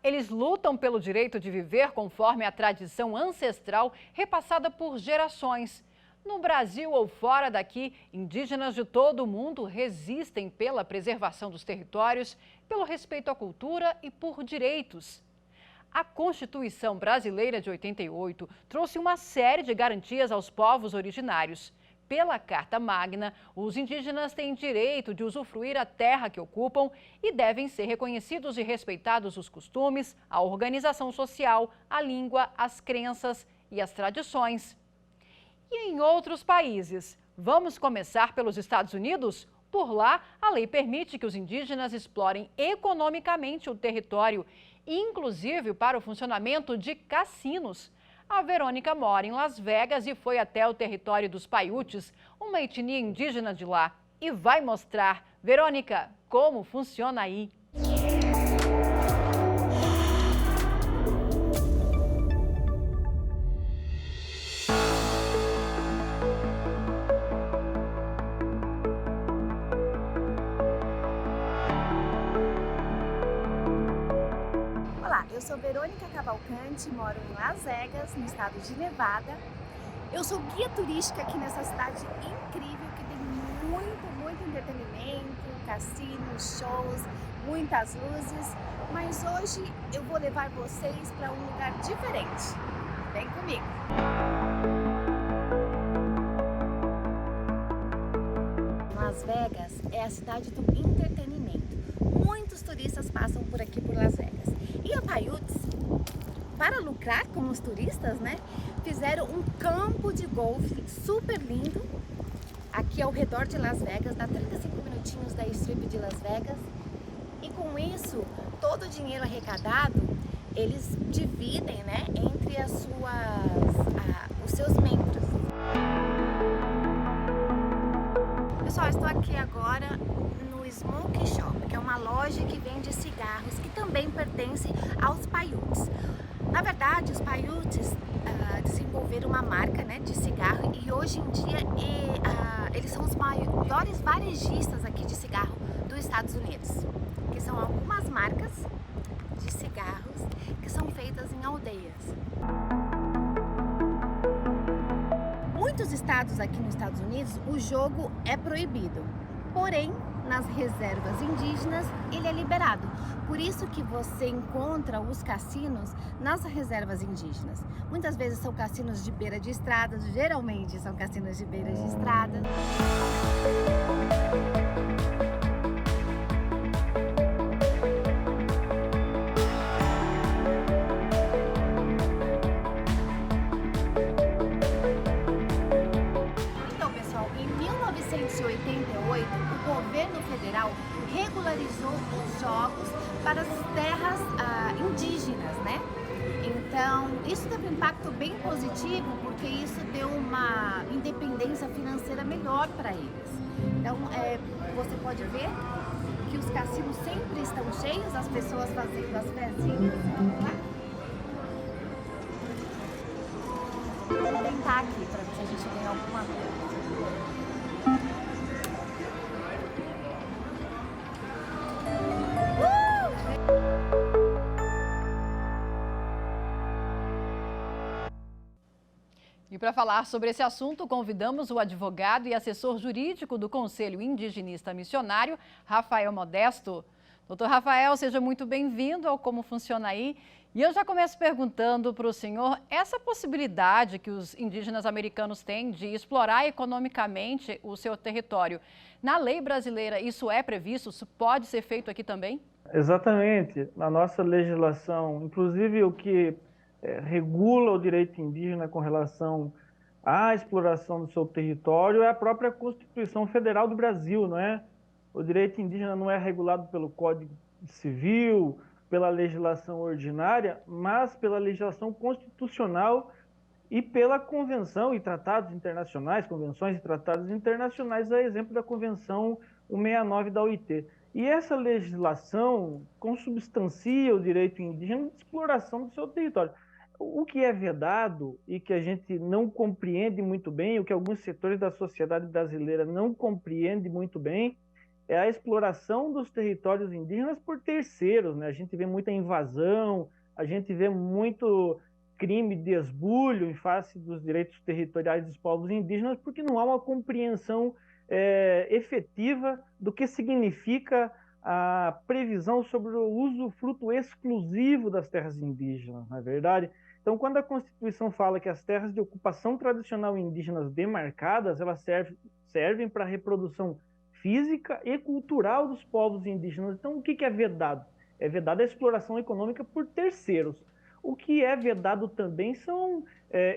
Eles lutam pelo direito de viver conforme a tradição ancestral repassada por gerações. No Brasil ou fora daqui, indígenas de todo o mundo resistem pela preservação dos territórios, pelo respeito à cultura e por direitos. A Constituição Brasileira de 88 trouxe uma série de garantias aos povos originários. Pela Carta Magna, os indígenas têm direito de usufruir a terra que ocupam e devem ser reconhecidos e respeitados os costumes, a organização social, a língua, as crenças e as tradições. E em outros países? Vamos começar pelos Estados Unidos? Por lá, a lei permite que os indígenas explorem economicamente o território, inclusive para o funcionamento de cassinos. A Verônica mora em Las Vegas e foi até o território dos Paiutes, uma etnia indígena de lá, e vai mostrar. Verônica, como funciona aí? Eu sou Verônica Cavalcante, moro em Las Vegas, no estado de Nevada. Eu sou guia turística aqui nessa cidade incrível que tem muito entretenimento, cassinos, shows, muitas luzes. Mas hoje eu vou levar vocês para um lugar diferente. Vem comigo! Las Vegas é a cidade do entretenimento. Muitos turistas passam por aqui por Las Vegas. E a Paiutes, para lucrar com os turistas, né, fizeram um campo de golfe super lindo aqui ao redor de Las Vegas, dá 35 minutinhos da Strip de Las Vegas. E com isso, todo o dinheiro arrecadado, eles dividem, né, entre os seus membros. Pessoal, estou aqui agora no Smoke Shop, que é uma loja que vende cigarros que também pertence aos Paiutes. Na verdade, os Paiutes desenvolveram uma marca, né, de cigarro e hoje em dia eles são os maiores varejistas aqui de cigarro dos Estados Unidos, que são algumas marcas de cigarros que são feitas em aldeias. Muitos estados aqui nos Estados Unidos o jogo é proibido, porém nas reservas indígenas ele é liberado. Por isso que você encontra os cassinos nas reservas indígenas. Muitas vezes são cassinos de beira de estradas, geralmente são cassinos de beira de estradas. O governo federal regularizou os jogos para as terras indígenas, né? Então, isso teve um impacto bem positivo, porque isso deu uma independência financeira melhor para eles. Então, você pode ver que os cassinos sempre estão cheios, as pessoas fazendo as pezinhas. Vamos lá? Vou tentar aqui para ver se a gente tem alguma coisa. E para falar sobre esse assunto, convidamos o advogado e assessor jurídico do Conselho Indigenista Missionário, Rafael Modesto. Doutor Rafael, seja muito bem-vindo ao Como Funciona Aí. E eu já começo perguntando para o senhor essa possibilidade que os indígenas americanos têm de explorar economicamente o seu território. Na lei brasileira, isso é previsto? Isso pode ser feito aqui também? Exatamente. Na nossa legislação, inclusive o que regula o direito indígena com relação à exploração do seu território é a própria Constituição Federal do Brasil, não é? O direito indígena não é regulado pelo Código Civil, pela legislação ordinária, mas pela legislação constitucional e pela convenção e tratados internacionais, convenções e tratados internacionais, a exemplo da Convenção 169 da OIT. E essa legislação consubstancia o direito indígena de exploração do seu território. O que é vedado e que a gente não compreende muito bem, o que alguns setores da sociedade brasileira não compreendem muito bem, é a exploração dos territórios indígenas por terceiros, né? A gente vê muita invasão, a gente vê muito crime de esbulho em face dos direitos territoriais dos povos indígenas, porque não há uma compreensão efetiva do que significa a previsão sobre o usufruto exclusivo das terras indígenas, não é verdade? Então, quando a Constituição fala que as terras de ocupação tradicional indígenas demarcadas, elas servem para a reprodução física e cultural dos povos indígenas. Então, o que é vedado? É vedada a exploração econômica por terceiros. O que é vedado também são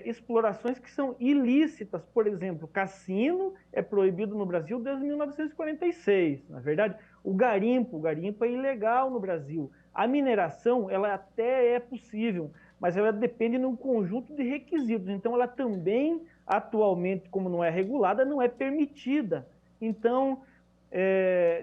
explorações que são ilícitas. Por exemplo, cassino é proibido no Brasil desde 1946, na verdade. O garimpo é ilegal no Brasil. A mineração, ela até é possível, mas ela depende de um conjunto de requisitos. Então, ela também, atualmente, como não é regulada, não é permitida. Então,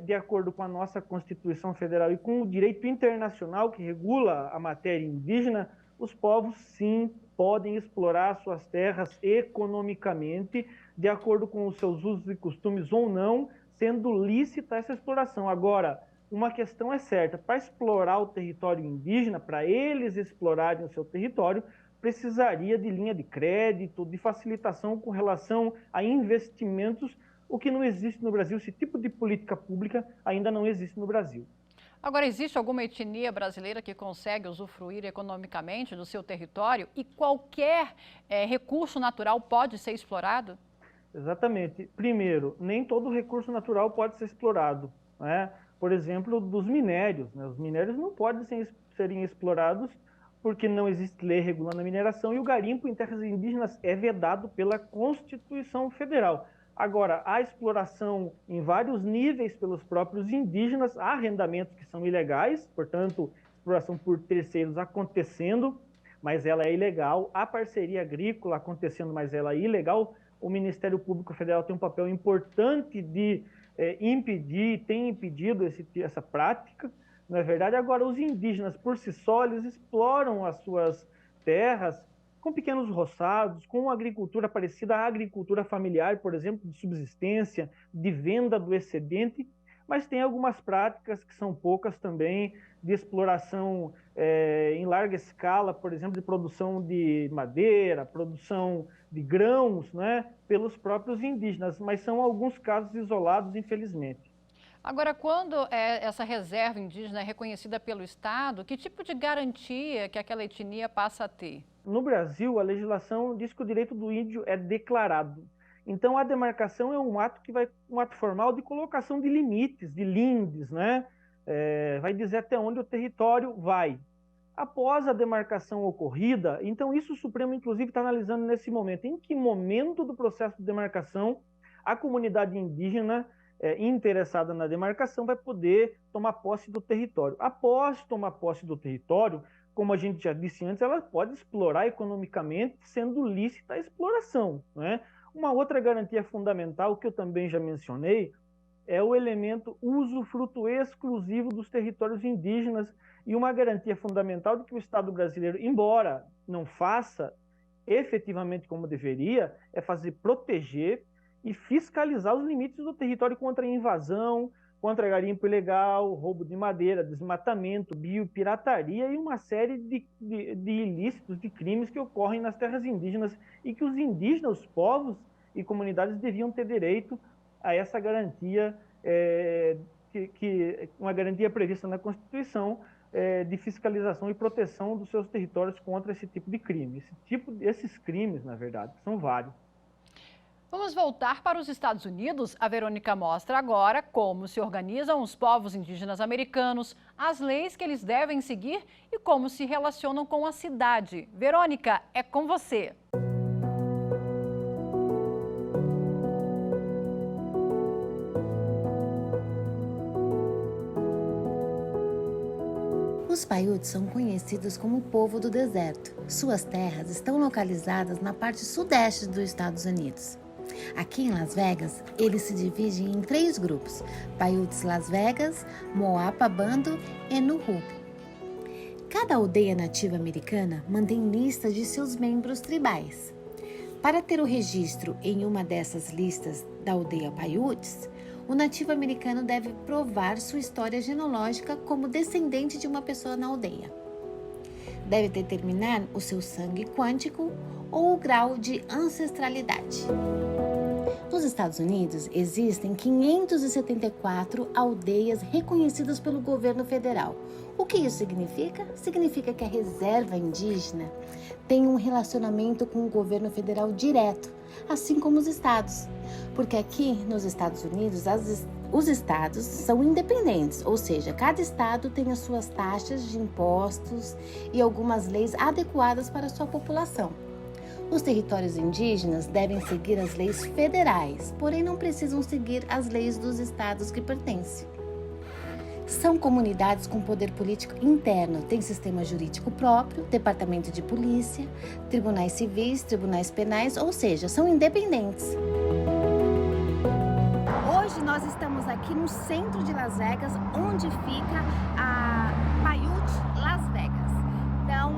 de acordo com a nossa Constituição Federal e com o direito internacional que regula a matéria indígena, os povos, sim, podem explorar suas terras economicamente, de acordo com os seus usos e costumes ou não, sendo lícita essa exploração. Agora, uma questão é certa, para explorar o território indígena, para eles explorarem o seu território, precisaria de linha de crédito, de facilitação com relação a investimentos, o que não existe no Brasil. Esse tipo de política pública ainda não existe no Brasil. Agora, existe alguma etnia brasileira que consegue usufruir economicamente do seu território e qualquer recurso natural pode ser explorado? Exatamente. Primeiro, nem todo recurso natural pode ser explorado, né? Por exemplo, dos minérios, né? Os minérios não podem serem explorados porque não existe lei regulando a mineração e o garimpo em terras indígenas é vedado pela Constituição Federal. Agora, há exploração em vários níveis pelos próprios indígenas, há arrendamentos que são ilegais, portanto, exploração por terceiros acontecendo, mas ela é ilegal. Há parceria agrícola acontecendo, mas ela é ilegal. O Ministério Público Federal tem um papel importante de impedir, tem impedido essa prática, não é verdade? Agora, os indígenas, por si só, eles exploram as suas terras com pequenos roçados, com agricultura parecida à agricultura familiar, por exemplo, de subsistência, de venda do excedente, mas tem algumas práticas que são poucas também, de exploração em larga escala, por exemplo, de produção de madeira, produção de grãos, né, pelos próprios indígenas, mas são alguns casos isolados, infelizmente. Agora, quando essa reserva indígena é reconhecida pelo Estado, que tipo de garantia que aquela etnia passa a ter? No Brasil, a legislação diz que o direito do índio é declarado. Então, a demarcação é um ato formal de colocação de limites, de lindes, né? Vai dizer até onde o território vai. Após a demarcação ocorrida, então isso o Supremo, inclusive, está analisando nesse momento. Em que momento do processo de demarcação a comunidade indígena interessada na demarcação vai poder tomar posse do território? Após tomar posse do território, como a gente já disse antes, ela pode explorar economicamente, sendo lícita a exploração, né? Uma outra garantia fundamental, que eu também já mencionei, é o elemento usufruto exclusivo dos territórios indígenas e uma garantia fundamental de que o Estado brasileiro, embora não faça efetivamente como deveria, é proteger e fiscalizar os limites do território contra a invasão, contra garimpo ilegal, roubo de madeira, desmatamento, biopirataria e uma série de ilícitos, de crimes que ocorrem nas terras indígenas e que os indígenas, os povos e comunidades deviam ter direito a essa garantia, uma garantia prevista na Constituição de fiscalização e proteção dos seus territórios contra esse tipo de crime. Esses crimes, na verdade, são vários. Vamos voltar para os Estados Unidos. A Verônica mostra agora como se organizam os povos indígenas americanos, as leis que eles devem seguir e como se relacionam com a cidade. Verônica, é com você. Os Paiutes são conhecidos como o povo do deserto. Suas terras estão localizadas na parte sudeste dos Estados Unidos. Aqui em Las Vegas, eles se dividem em 3 grupos: Paiutes Las Vegas, Moapa Bando e Nuhu. Cada aldeia nativa americana mantém listas de seus membros tribais. Para ter o registro em uma dessas listas da aldeia Paiutes, o nativo americano deve provar sua história genealógica como descendente de uma pessoa na aldeia. Deve determinar o seu sangue quântico ou o grau de ancestralidade. Nos Estados Unidos, existem 574 aldeias reconhecidas pelo governo federal. O que isso significa? Significa que a reserva indígena tem um relacionamento com o governo federal direto, assim como os estados. Porque aqui nos Estados Unidos, os estados são independentes, ou seja, cada estado tem as suas taxas de impostos e algumas leis adequadas para a sua população. Os territórios indígenas devem seguir as leis federais, porém não precisam seguir as leis dos estados que pertencem. São comunidades com poder político interno, têm sistema jurídico próprio, departamento de polícia, tribunais civis, tribunais penais, ou seja, são independentes. Hoje nós estamos aqui no centro de Las Vegas, onde fica a Paiute Las Vegas. Então,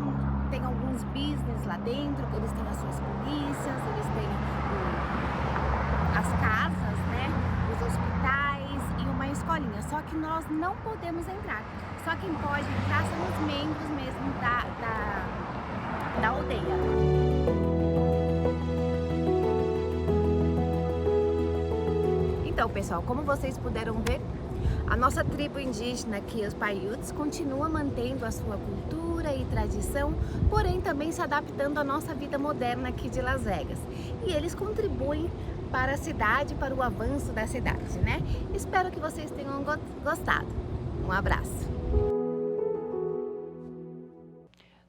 tem alguns business lá dentro, eles têm as suas polícias, eles têm as casas, né, os hospitais e uma escolinha. Só que nós não podemos entrar. Só quem pode entrar são os membros mesmo da aldeia. Então, pessoal, como vocês puderam ver, a nossa tribo indígena aqui, os Paiutes, continua mantendo a sua cultura e tradição, porém também se adaptando à nossa vida moderna aqui de Las Vegas. E eles contribuem para a cidade, para o avanço da cidade, né? Espero que vocês tenham gostado. Um abraço.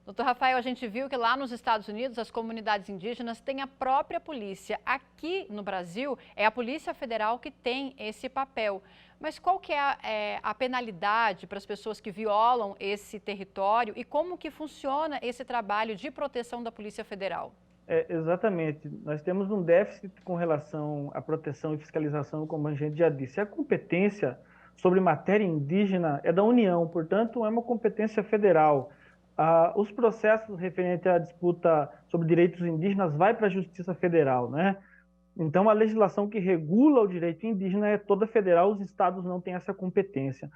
Doutor Rafael, a gente viu que lá nos Estados Unidos as comunidades indígenas têm a própria polícia. Aqui no Brasil é a Polícia Federal que tem esse papel. Mas qual que é a penalidade para as pessoas que violam esse território e como que funciona esse trabalho de proteção da Polícia Federal? Exatamente. Nós temos um déficit com relação à proteção e fiscalização, como a gente já disse. A competência sobre matéria indígena é da União, portanto, é uma competência federal. Os processos referentes à disputa sobre direitos indígenas vai para a Justiça Federal, né? Então, a legislação que regula o direito indígena é toda federal, os estados não têm essa competência.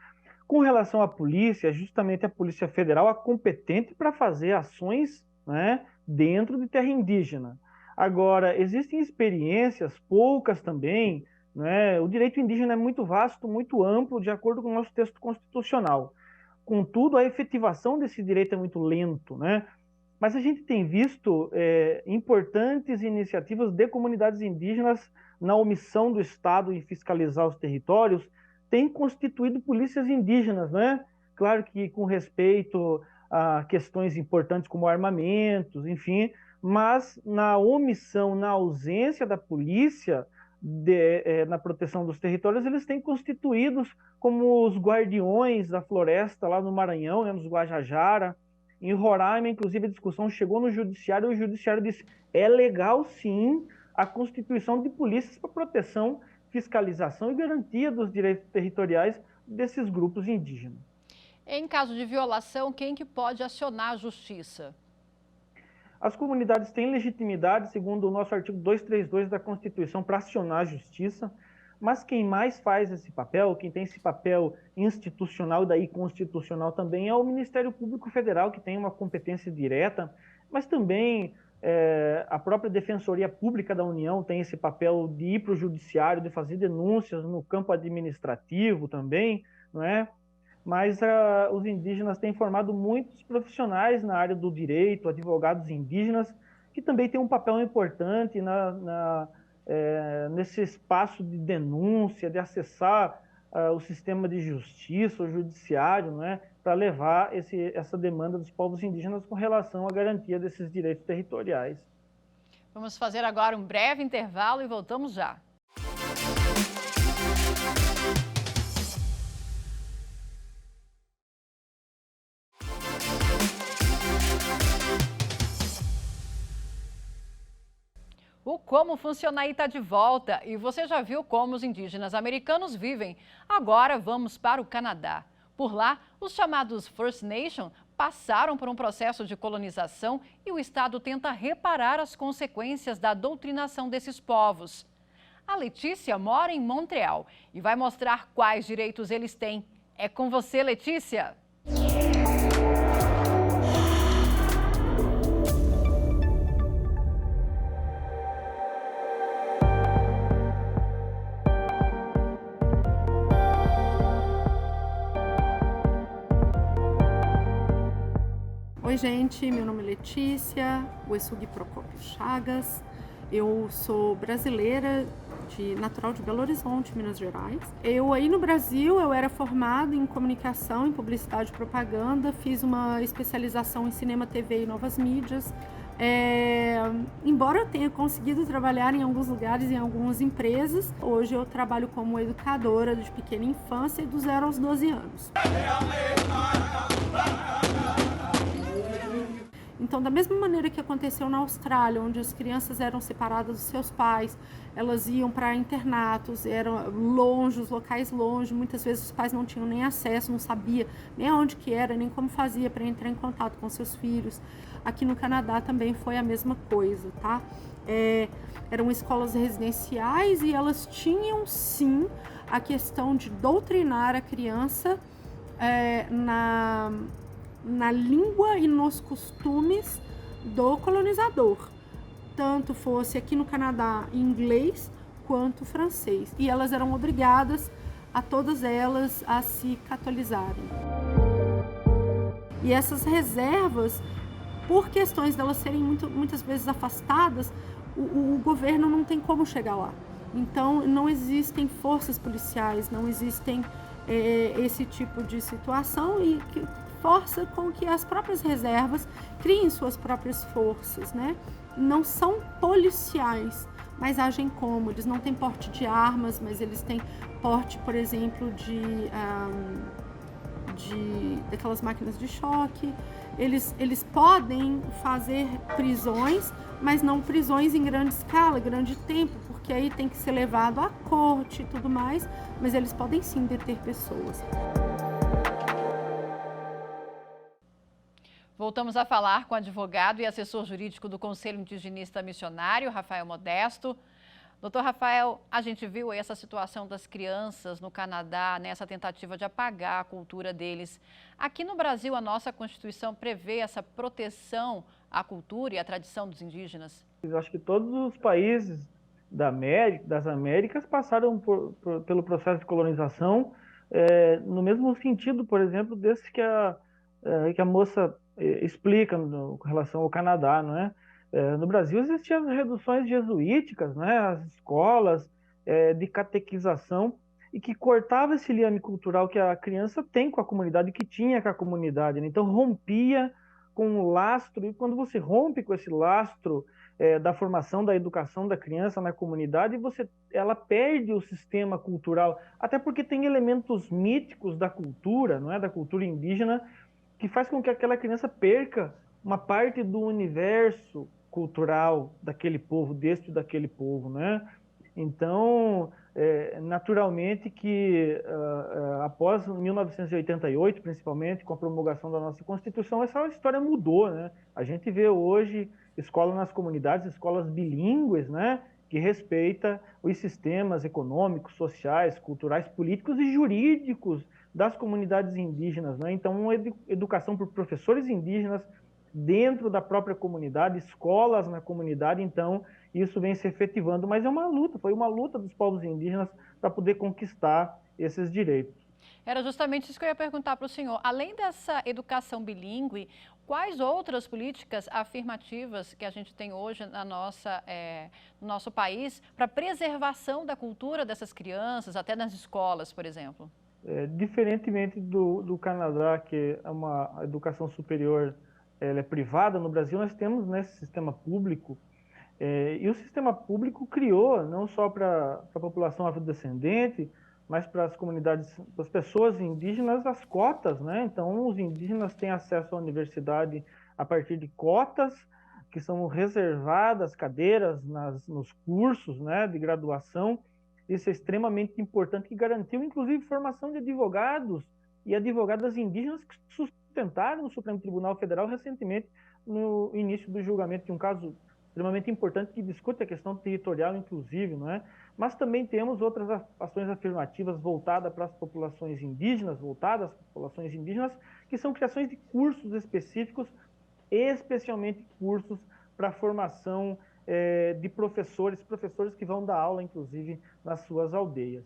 Com relação à polícia, justamente a Polícia Federal é competente para fazer ações, né, dentro de terra indígena. Agora, existem experiências, poucas também, né? O direito indígena é muito vasto, muito amplo, de acordo com o nosso texto constitucional. Contudo, a efetivação desse direito é muito lento, né? Mas a gente tem visto importantes iniciativas de comunidades indígenas na omissão do Estado em fiscalizar os territórios, tem constituído polícias indígenas, né? Claro que com respeito a questões importantes como armamentos, enfim, mas na omissão, na ausência da polícia na proteção dos territórios, eles têm constituídos como os guardiões da floresta lá no Maranhão, né, nos Guajajara. Em Roraima, inclusive, a discussão chegou no judiciário e o judiciário disse é legal, sim, a constituição de polícias para proteção, fiscalização e garantia dos direitos territoriais desses grupos indígenas. Em caso de violação, quem que pode acionar a justiça? As comunidades têm legitimidade, segundo o nosso artigo 232 da Constituição, para acionar a justiça, mas quem mais faz esse papel, quem tem esse papel institucional e daí constitucional também, é o Ministério Público Federal, que tem uma competência direta, mas também a própria Defensoria Pública da União tem esse papel de ir para o judiciário, de fazer denúncias no campo administrativo também, não é? Mas os indígenas têm formado muitos profissionais na área do direito, advogados indígenas, que também têm um papel importante nesse espaço de denúncia, de acessar o sistema de justiça, o judiciário, né, para levar essa demanda dos povos indígenas com relação à garantia desses direitos territoriais. Vamos fazer agora um breve intervalo e voltamos já. O Como Funciona Aí está de volta e você já viu como os indígenas americanos vivem. Agora vamos para o Canadá. Por lá, os chamados First Nation passaram por um processo de colonização e o Estado tenta reparar as consequências da doutrinação desses povos. A Letícia mora em Montreal e vai mostrar quais direitos eles têm. É com você, Letícia! Oi gente, meu nome é Letícia Uessugi Procópio Chagas, eu sou brasileira, natural de Belo Horizonte, Minas Gerais. Eu aí no Brasil, eu era formada em comunicação, em publicidade e propaganda, fiz uma especialização em cinema, TV e novas mídias. Embora eu tenha conseguido trabalhar em alguns lugares, em algumas empresas, hoje eu trabalho como educadora de pequena infância e do 0 aos 12 anos. Então, da mesma maneira que aconteceu na Austrália, onde as crianças eram separadas dos seus pais, elas iam para internatos, eram longe, os locais longe, muitas vezes os pais não tinham nem acesso, não sabia nem aonde que era, nem como fazia para entrar em contato com seus filhos. Aqui no Canadá também foi a mesma coisa, tá? Eram escolas residenciais e elas tinham, sim, a questão de doutrinar a criança na língua e nos costumes do colonizador, tanto fosse aqui no Canadá inglês quanto francês, e elas eram obrigadas a todas elas a se catolizarem. E essas reservas, por questões delas serem muitas vezes afastadas, o governo não tem como chegar lá. Então não existem forças policiais, não existem esse tipo de situação, e que força com que as próprias reservas criem suas próprias forças, né? Não são policiais, mas agem como, eles não têm porte de armas, mas eles têm porte, por exemplo, daquelas máquinas de choque. Eles podem fazer prisões, mas não prisões em grande escala, grande tempo, porque aí tem que ser levado à corte e tudo mais, mas eles podem sim deter pessoas. Voltamos a falar com o advogado e assessor jurídico do Conselho Indigenista Missionário, Rafael Modesto. Doutor Rafael, a gente viu essa situação das crianças no Canadá, nessa tentativa de apagar a cultura deles. Aqui no Brasil, a nossa Constituição prevê essa proteção à cultura e à tradição dos indígenas? Eu acho que todos os países das Américas passaram pelo processo de colonização, no mesmo sentido, por exemplo, desse que a moça explica com relação ao Canadá, não é? No Brasil existiam as reduções jesuíticas, né? As escolas de catequização, e que cortava esse liame cultural que a criança tem com a comunidade, que tinha com a comunidade, né? Então rompia com o lastro, e quando você rompe com esse lastro da formação, da educação da criança na comunidade, ela perde o sistema cultural, até porque tem elementos míticos da cultura, não é? Da cultura indígena, que faz com que aquela criança perca uma parte do universo cultural daquele povo, daquele povo, né? Então, naturalmente que após 1988, principalmente com a promulgação da nossa Constituição, essa história mudou, né? A gente vê hoje escola nas comunidades, escolas bilíngues, né? Que respeita os sistemas econômicos, sociais, culturais, políticos e jurídicos das comunidades indígenas, né? Então, uma educação por professores indígenas dentro da própria comunidade, escolas na comunidade. Então, isso vem se efetivando, mas é uma luta, foi uma luta dos povos indígenas para poder conquistar esses direitos. Era justamente isso que eu ia perguntar para o senhor. Além dessa educação bilíngue, quais outras políticas afirmativas que a gente tem hoje no nosso país para preservação da cultura dessas crianças, até nas escolas, por exemplo? Diferentemente do Canadá, que é uma educação superior, ela é privada, no Brasil nós temos, né, esse sistema público, e o sistema público criou, não só para a população afrodescendente, mas para as comunidades, para as pessoas indígenas, as cotas, né? Então, os indígenas têm acesso à universidade a partir de cotas, que são reservadas, cadeiras nos cursos, né, de graduação. Isso é extremamente importante, que garantiu, inclusive, formação de advogados e advogadas indígenas que sustentaram o Supremo Tribunal Federal recentemente no início do julgamento de um caso extremamente importante que discute a questão territorial, inclusive, não é? Mas também temos outras ações afirmativas voltadas para as populações indígenas, que são criações de cursos específicos, especialmente cursos para formação de professores que vão dar aula, inclusive, nas suas aldeias.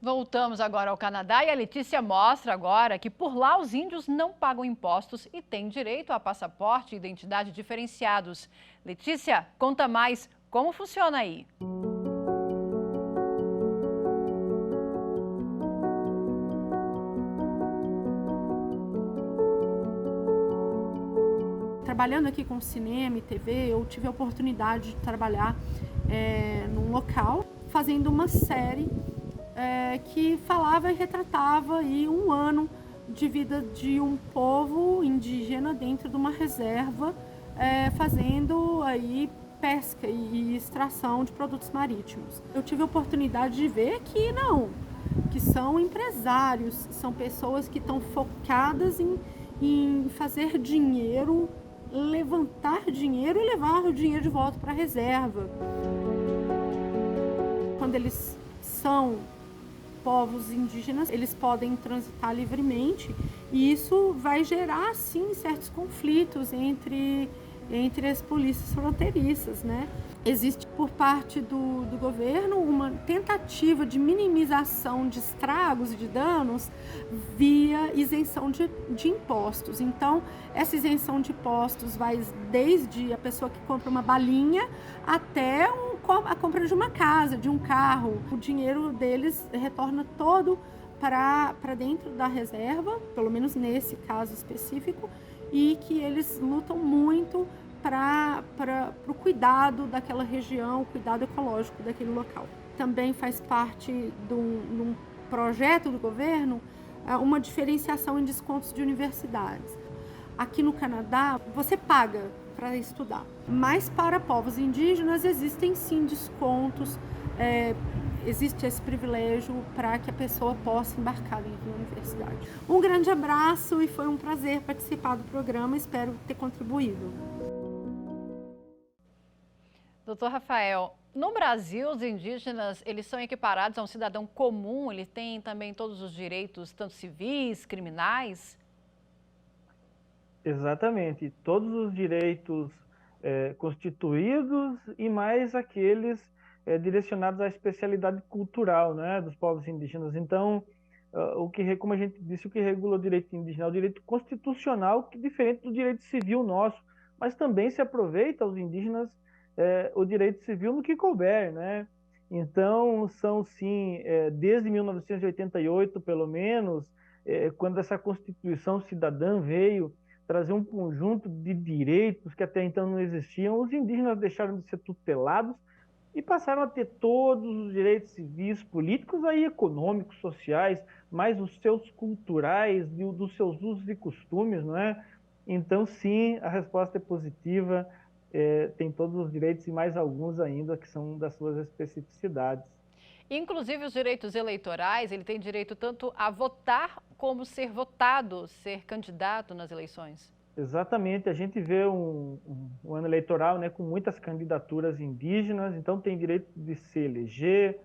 Voltamos agora ao Canadá e a Letícia mostra agora que por lá os índios não pagam impostos e têm direito a passaporte e identidade diferenciados. Letícia, conta mais como funciona aí. Trabalhando aqui com cinema e TV, eu tive a oportunidade de trabalhar num local, fazendo uma série que falava e retratava aí um ano de vida de um povo indígena dentro de uma reserva, fazendo aí pesca e extração de produtos marítimos. Eu tive a oportunidade de ver que são empresários, são pessoas que estão focadas em fazer dinheiro, levantar dinheiro e levar o dinheiro de volta para a reserva. Quando eles são povos indígenas, eles podem transitar livremente e isso vai gerar, sim, certos conflitos entre as polícias fronteiriças, né? Existe por parte do governo uma tentativa de minimização de estragos e de danos via isenção de impostos. Então, essa isenção de impostos vai desde a pessoa que compra uma balinha até a compra de uma casa, de um carro. O dinheiro deles retorna todo para dentro da reserva, pelo menos nesse caso específico, e que eles lutam muito para o cuidado daquela região, o cuidado ecológico daquele local. Também faz parte de um projeto do governo uma diferenciação em descontos de universidades. Aqui no Canadá, você paga para estudar, mas para povos indígenas existem sim descontos, existe esse privilégio para que a pessoa possa embarcar dentro da universidade. Um grande abraço e foi um prazer participar do programa, espero ter contribuído. Doutor Rafael, no Brasil, os indígenas, eles são equiparados a um cidadão comum, eles têm também todos os direitos, tanto civis, criminais? Exatamente, todos os direitos constituídos e mais aqueles direcionados à especialidade cultural, né, dos povos indígenas. Então, como a gente disse, o que regula o direito indígena é o direito constitucional, que é diferente do direito civil nosso, mas também se aproveita aos indígenas o direito civil no que couber, né? Então, são sim, desde 1988, pelo menos, quando essa Constituição Cidadã veio trazer um conjunto de direitos que até então não existiam, os indígenas deixaram de ser tutelados e passaram a ter todos os direitos civis, políticos, aí econômicos, sociais, mais os seus culturais, dos seus usos e costumes, não é? Então, sim, a resposta é positiva. Tem todos os direitos e mais alguns ainda que são das suas especificidades. Inclusive os direitos eleitorais, ele tem direito tanto a votar como ser votado, ser candidato nas eleições. Exatamente, a gente vê um ano eleitoral, né, com muitas candidaturas indígenas, então tem direito de se eleger,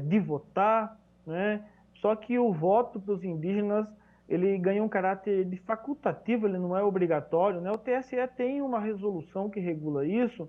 de votar, né? Só que o voto para os indígenas ele ganha um caráter de facultativo, ele não é obrigatório, né? O TSE tem uma resolução que regula isso,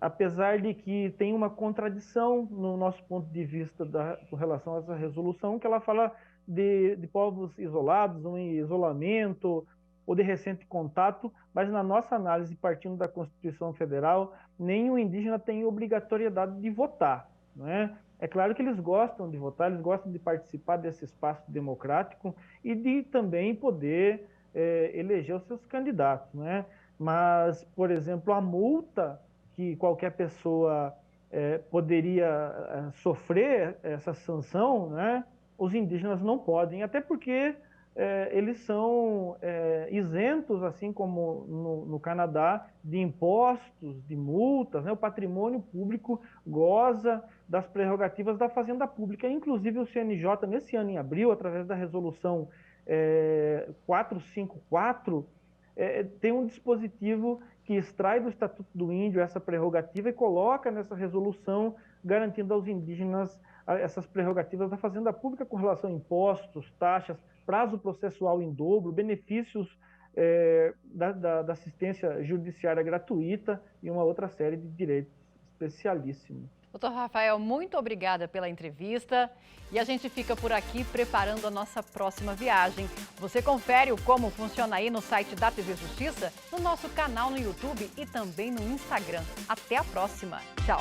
apesar de que tem uma contradição no nosso ponto de vista com relação a essa resolução, que ela fala de povos isolados, ou em isolamento, ou de recente contato, mas na nossa análise, partindo da Constituição Federal, nenhum indígena tem obrigatoriedade de votar, não é? É claro que eles gostam de votar, eles gostam de participar desse espaço democrático e de também poder eleger os seus candidatos, né? Mas, por exemplo, a multa que qualquer pessoa poderia sofrer, essa sanção, né? Os indígenas não podem, até porque eles são isentos, assim como no Canadá, de impostos, de multas, né? O patrimônio público goza das prerrogativas da Fazenda Pública. Inclusive o CNJ, nesse ano em abril, através da resolução 454, tem um dispositivo que extrai do Estatuto do Índio essa prerrogativa e coloca nessa resolução, garantindo aos indígenas essas prerrogativas da fazenda pública com relação a impostos, taxas, prazo processual em dobro, benefícios da assistência judiciária gratuita e uma outra série de direitos especialíssimos. Doutor Rafael, muito obrigada pela entrevista e a gente fica por aqui preparando a nossa próxima viagem. Você confere o como funciona aí no site da TV Justiça, no nosso canal no YouTube e também no Instagram. Até a próxima. Tchau.